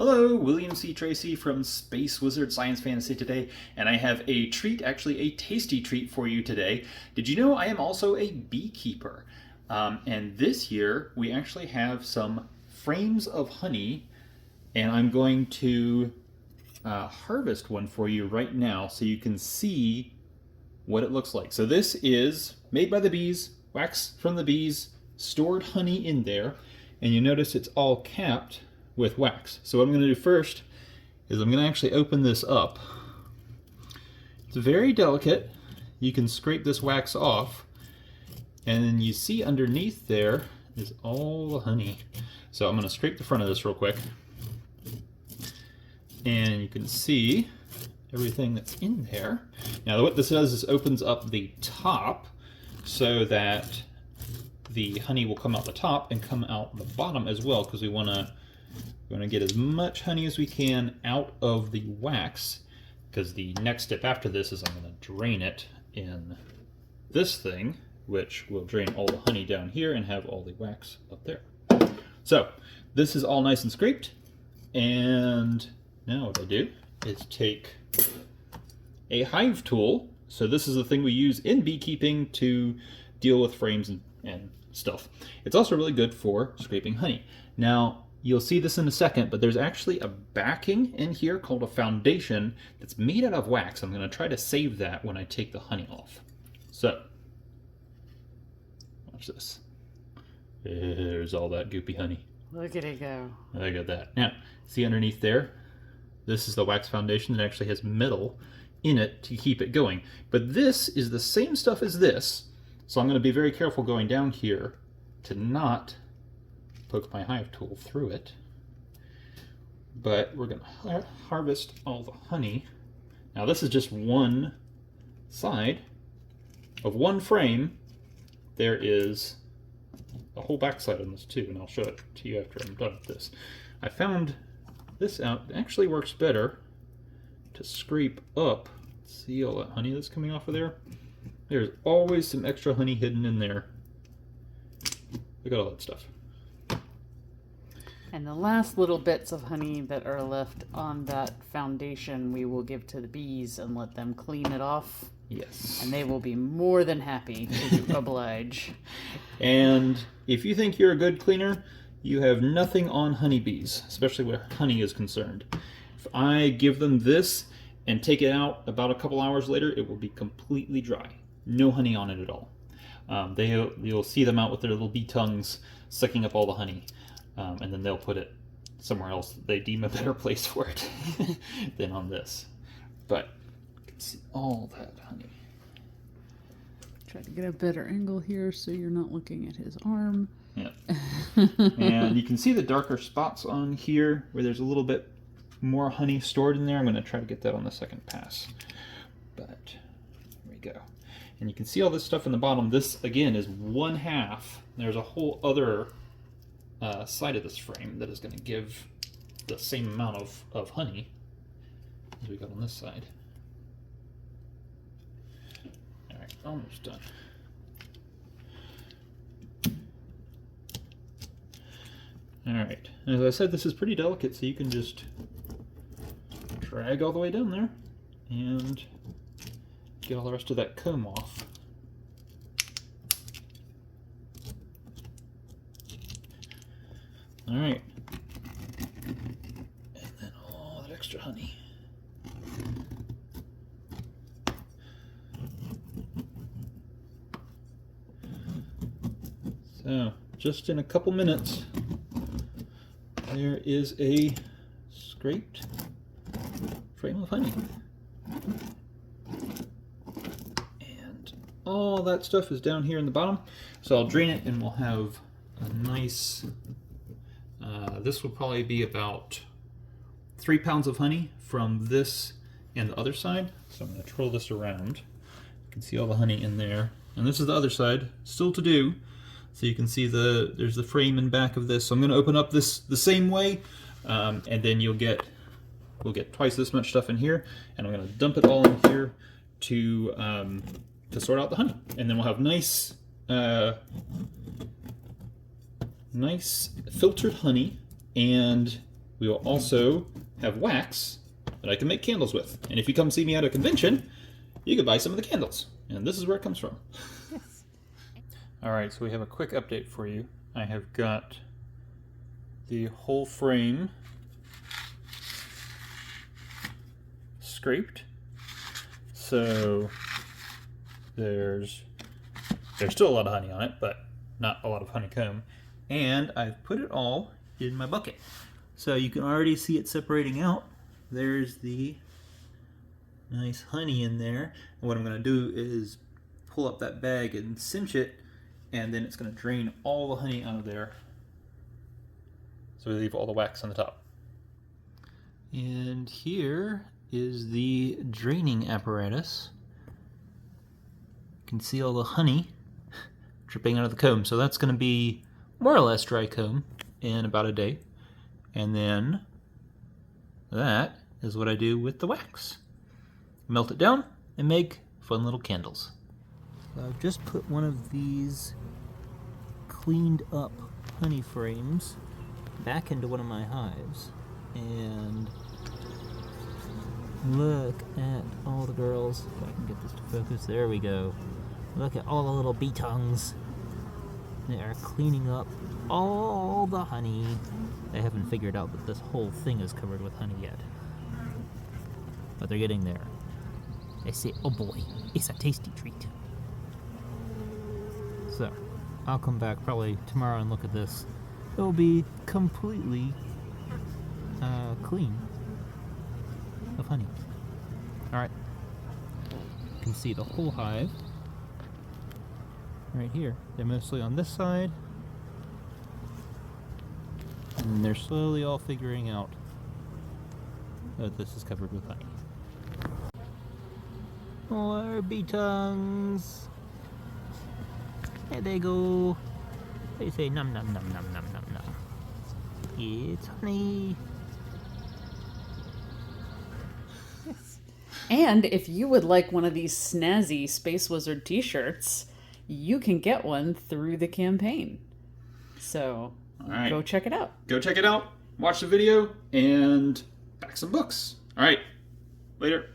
Hello, William C. Tracy from Space Wizard Science Fantasy today, and I have a treat, actually a tasty treat for you today. Did you know I am also a beekeeper? And this year we actually have some frames of honey, and I'm going to harvest one for you right now so you can see what it looks like. So this is made by the bees, wax from the bees, stored honey in there, and you notice it's all capped with wax. So what I'm going to do first is I'm going to actually open this up. It's very delicate. You can scrape this wax off, and then you see underneath there is all the honey. So I'm going to scrape the front of this real quick, and you can see everything that's in there. Now what this does is opens up the top so that the honey will come out the top and come out the bottom as well, because we want to get as much honey as we can out of the wax, because the next step after this is I'm going to drain it in this thing, which will drain all the honey down here and have all the wax up there. So this is all nice and scraped, and now what I do is take a hive tool. So this is the thing we use in beekeeping to deal with frames and stuff. It's also really good for scraping honey. Now you'll see this in a second, but there's actually a backing in here called a foundation that's made out of wax. I'm going to try to save that when I take the honey off. So watch this. There's all that goopy honey. Look at it go. Look at that. Now, see underneath there? This is the wax foundation that actually has metal in it to keep it going. But this is the same stuff as this, so I'm going to be very careful going down here to not poke my hive tool through it. But we're going to harvest all the honey. Now this is just one side of one frame. There is a whole backside on this too, and I'll show it to you after I'm done with this. I found this out. It actually works better to scrape up. See all that honey that's coming off of there? There's always some extra honey hidden in there. Look at all that stuff. And the last little bits of honey that are left on that foundation we will give to the bees and let them clean it off. Yes. And they will be more than happy to oblige. And if you think you're a good cleaner, you have nothing on honeybees, especially where honey is concerned. If I give them this and take it out about a couple hours later, it will be completely dry. No honey on it at all. You'll see them out with their little bee tongues sucking up all the honey. And then they'll put it somewhere else that they deem a better place for it than on this. But you can see all that honey. Try to get a better angle here so you're not looking at his arm. Yeah. And you can see the darker spots on here where there's a little bit more honey stored in there. I'm going to try to get that on the second pass. But there we go. And you can see all this stuff in the bottom. This, again, is one half. There's a whole other side of this frame that is going to give the same amount of honey as we got on this side. Alright, almost done. Alright, as I said, this is pretty delicate, so you can just drag all the way down there and get all the rest of that comb off. Alright, and then all that extra honey. So, just in a couple minutes, there is a scraped frame of honey. And all that stuff is down here in the bottom, so I'll drain it and we'll have a nice... this will probably be about 3 pounds of honey from this and the other side. So I'm going to twirl this around. You can see all the honey in there. And this is the other side, still to do. So you can see there's the frame and back of this. So I'm going to open up this the same way, and then we'll get twice this much stuff in here. And I'm going to dump it all in here to sort out the honey. And then we'll have nice filtered honey and we will also have wax that I can make candles with. And if you come see me at a convention, you can buy some of the candles. And this is where it comes from. Yes. All right, so we have a quick update for you. I have got the whole frame scraped. So there's still a lot of honey on it, but not a lot of honeycomb. And I've put it all in my bucket. So you can already see it separating out. There's the nice honey in there. And what I'm going to do is pull up that bag and cinch it, and then it's going to drain all the honey out of there. So we leave all the wax on the top. And here is the draining apparatus. You can see all the honey dripping out of the comb. So that's going to be more or less dry comb in about a day. And then that is what I do with the wax. Melt it down and make fun little candles. I've just put one of these cleaned up honey frames back into one of my hives, and look at all the girls. If I can get this to focus, there we go. Look at all the little bee tongues. They are cleaning up all the honey. They haven't figured out that this whole thing is covered with honey yet, but they're getting there. They say, oh boy, it's a tasty treat. So, I'll come back probably tomorrow and look at this. It'll be completely clean of honey. Alright. You can see the whole hive right here. They're mostly on this side. And they're slowly all figuring out that this is covered with honey. More bee tongues. There they go. They say num num num num num num num. It's honey. And if you would like one of these snazzy Space Wizard t-shirts, you can get one through the campaign. So go check it out. Go check it out, watch the video, and back some books. All right, later.